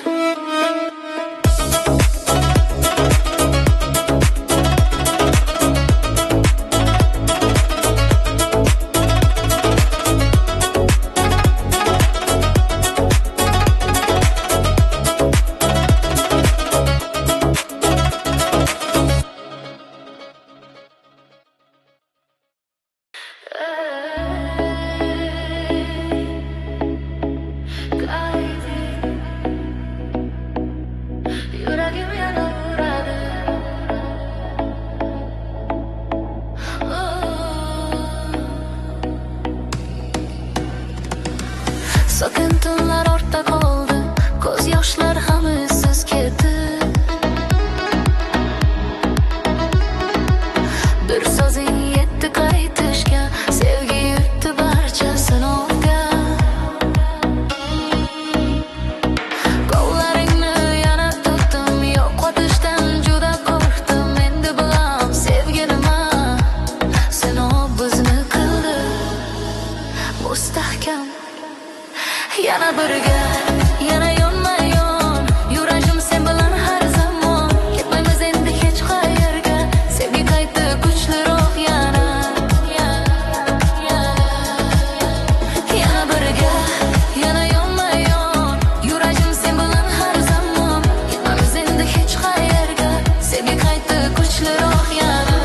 Yuragim yana uradi. Sokin tunlar ortda qoldi, ko'z yoshlar ham izsiz ketdi. Bir so'zing yetdi qaytishga, sevgi yutdi barcha sinovga. Qo'llaringni yana tutdim, yo'qotishdan juda qo'rqdim. Endi bilam sevgi nima, sinov bizni qildi mustahkam. Yana birga, yana yonma-yon, yuragim sen bilan har zamon. Ketmaymiz endi hech qayerga, sevgi qayta kuchliroq yana. Yana birga, yana yonma-yon, yuragim sen bilan har zamon. Ketmaymiz endi hech qayerga, sevgi qayta kuchliroq yana.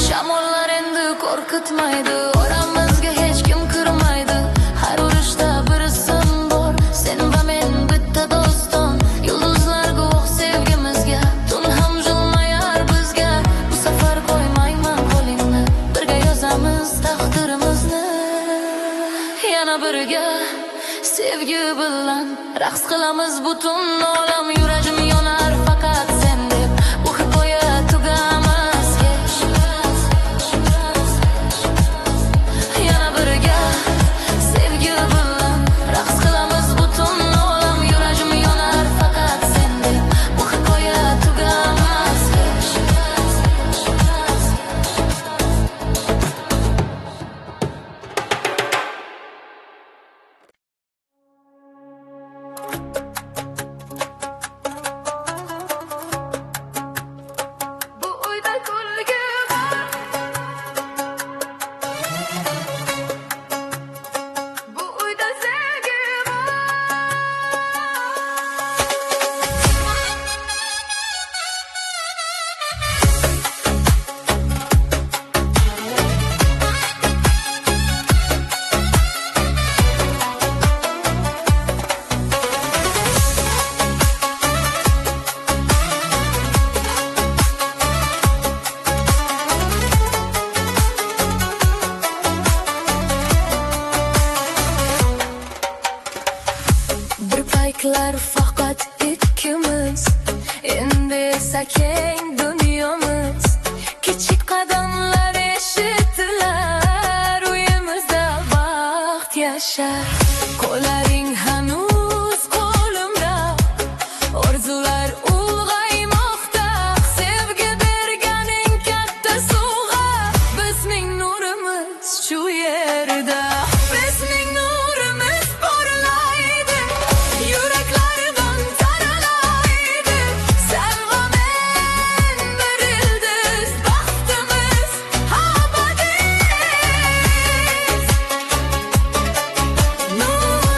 Shamollar endi qo'rqitmaydi, oramizga hech kim kirmaydi. Har urushda bir ism bor, sen va men bitta doston. Yulduzlar guvoh sevgimizga, tun ham jilmayar bizga. Bu safar qo'ymayman qo'lingni, birga yozamiz taqdirimizni. Yana birga, sevgi bilan raqs qilamiz butun olam. Yuragim yonar faqat sen deb, bu hikoya tugamas hech. Yana birga, sevgi bilan raqs qilamiz butun olam. Yuragim yonar faqat sen deb, bu hikoya tugamas hech. Bu uyda kulgi bor, bu uyda sevgi bor. Bir paytlar faqat ikkimiz, endi esa keng dunyomiz. Kichik qadamlar eshitilar, uyimizda baxt yashar. Qo'llaring hanuz qo'limda, orzular ulg'aymoqda. Sevgi berganing katta sovg'a, bizning nurimiz shu yerda. Bizning nurimiz porlaydi, yuraklardan taralaydi. Sen va men bir ildiz, baxtimiz abadiy. Nur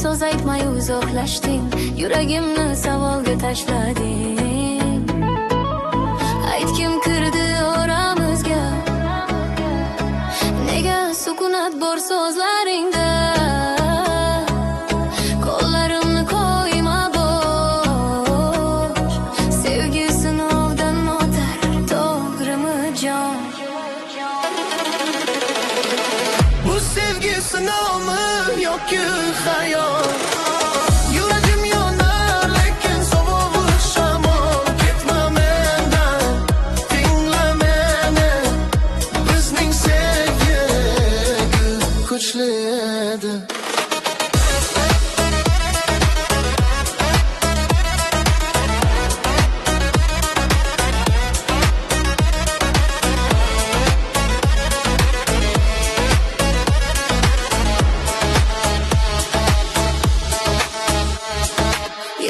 so'z aytmay uzoqlashding, yuragimni savolga tashlading. Aytgim kirdi oramizga, nega sukunat bor so'zlaringda? Qo'llarimni qo'yma bo'sh, sevgi sinovdan o'tar, to'g'rimi jon? Bu sevgi sinovmi yoki xayol? Yuragim yonar lekin sovug'i shamol. Ketma mendan, tingla meni. Bizning sevgi kuchli edi.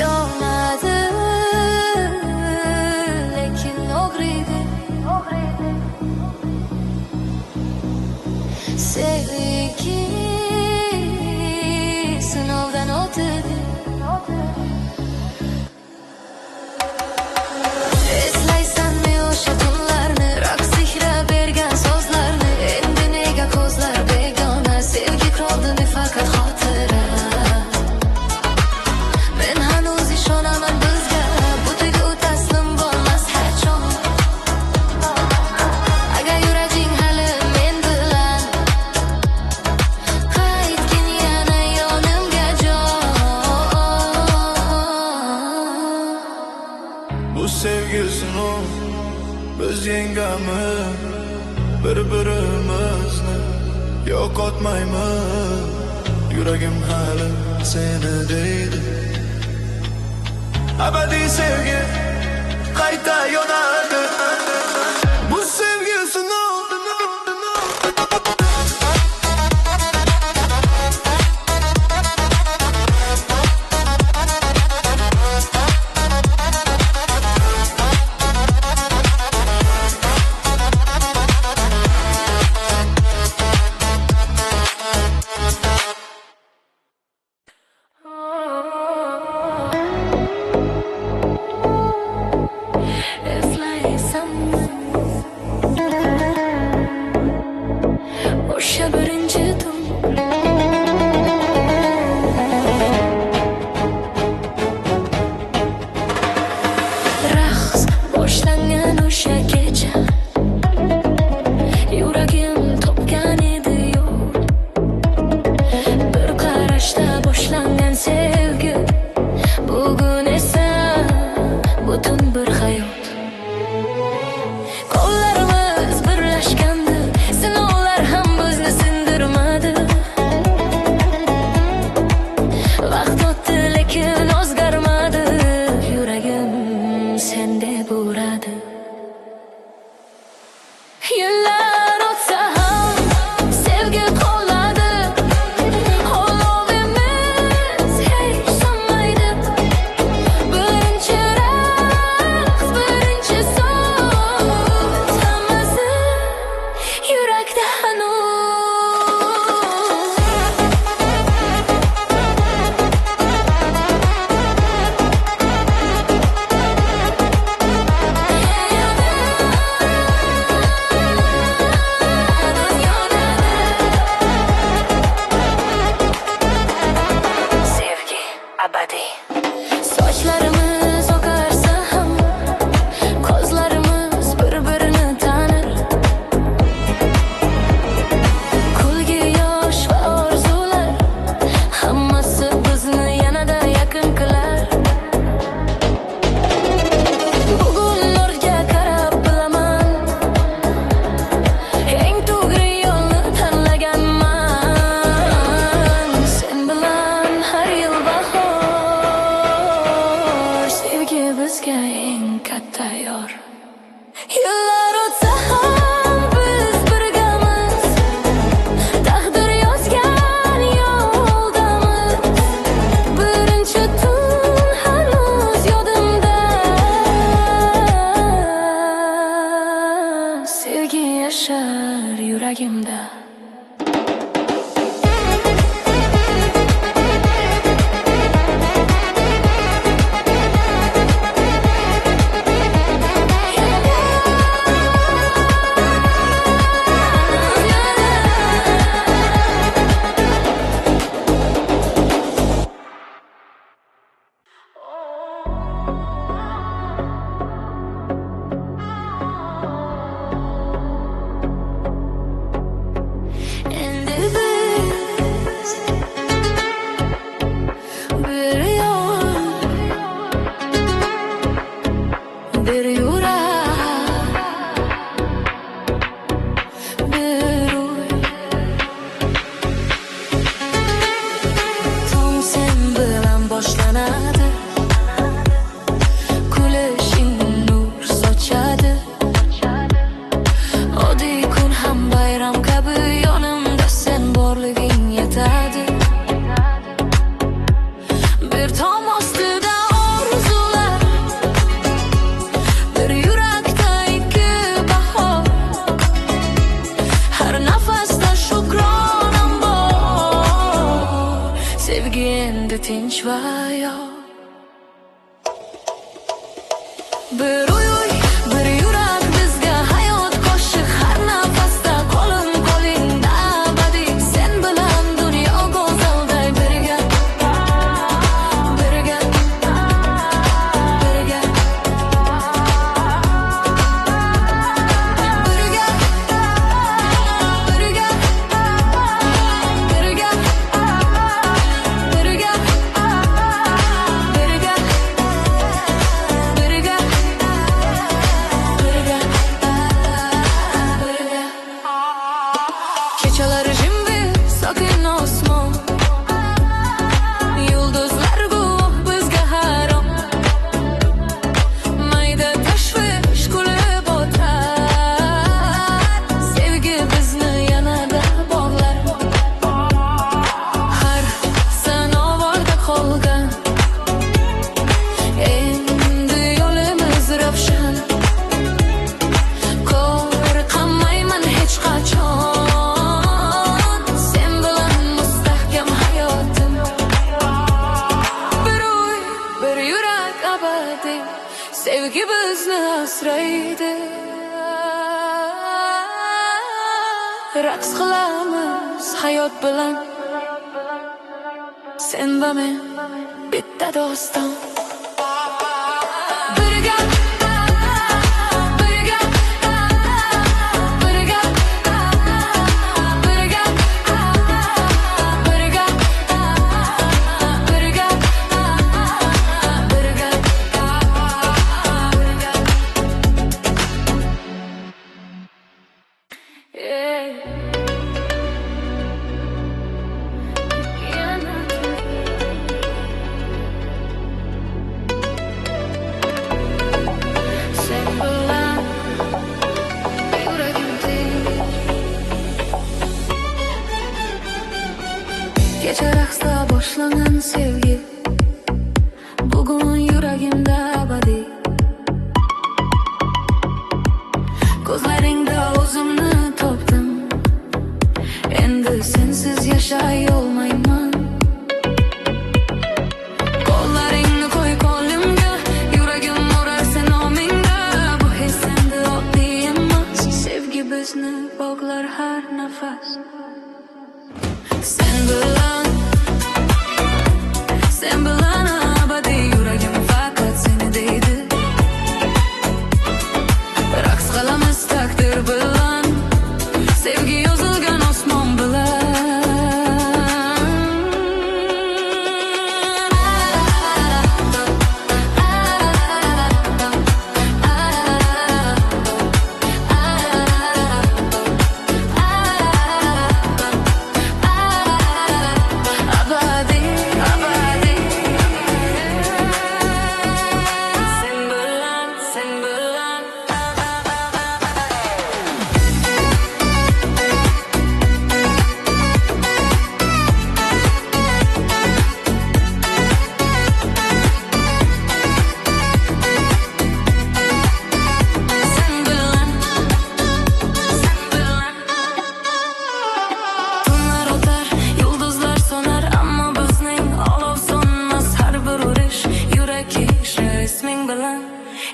Yonadi, lekin o'g'riydi. Sevgi sinovdan o'tadi. Eslaysanmi o'sha tunlarni, raqs sehrab bergan so'zlarni? Endi nega ko'zlar begona, sevgi qoldi faqat xotira. Men hanuz ishonaman bizga, butiga taslim bo'lmas hechon. Agar yuraging hali men bilan, qaytgin yana yonimga jon. Bu sevgi sinov, biz yengamiz bir-birimizni, yo'qotmaymiz. Yuragim hali seni deydi. Abadiy sevgi qayta yonadi. Bu sevgi sinov. It's like some tinch va yo'q. Bir uy, bir yurak bizga hayot qo'shiq har nafasda qo'lim qo'lingda abadiy sen bilan dunyo go'zalday birga birga birga birga birga birga birga kechalar jimib sokin osmon yulduzlar guvoh bizga harom mayda tashvish kulib o'tar sevgi bizni yanada bog'lar har sanovorda qolgan endi yo'limiz ravshan qo'rqamayman hech qachon sen bilan mustahkam hayotim bir uy bir yurak abadiy sevgi bizni asraydi raqs qilamiz hayot bilan sen va men bitta doston birga birga birga birga birga birga birga sen bilan yuragim tinch kecha raqsda boshlangan sevgi bugun yuragimda abadiy ko'zlaringda o'zimni topdim endi sensiz yashay olmayman qo'llaringni qo'y qo'limga yuragim urar sen nomingda bu his endi oddiy emas sevgi bizni bog'lar har nafas sen bilan abadiy yuragim faqat seni deydi raqs qilamiz taqdir bilan sevgi yozilgan osmon bilan abadiy abadiy sen bilan tunlar o'tar yulduzlar so'nar ammo bizning olov so'nmas har bir urish yurak kishi isming bilan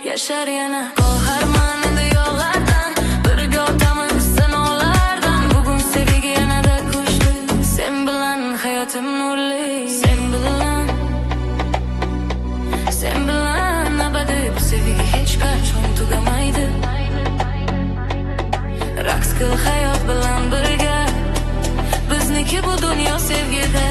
yashar yana qoharman endi yollardan birga o'tamiz sinovlardan bugun sevgi yanada kuchli sen bilan hayotim nurli sen bilan abadiy bu sevgi hech qachon tugamaydi raqs qil hayot bilan birga bizniki bu dunyo sevgida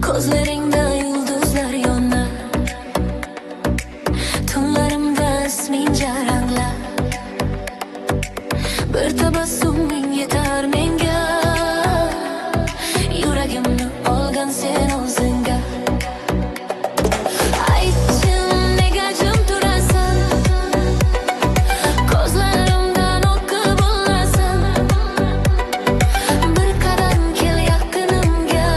Ko'zlaringda yulduzlar yonar, tunlarimda isming jaranglar. Bir tabassuming yetar menga, yuragimni olgan sen o'zingga. Aytchim, nega jim turasan, ko'zlarimdan o'qib olasan. Bir qadam kel yaqinimga,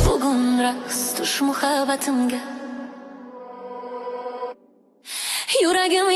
bugun raqs tush muhabbatimga. Yuragim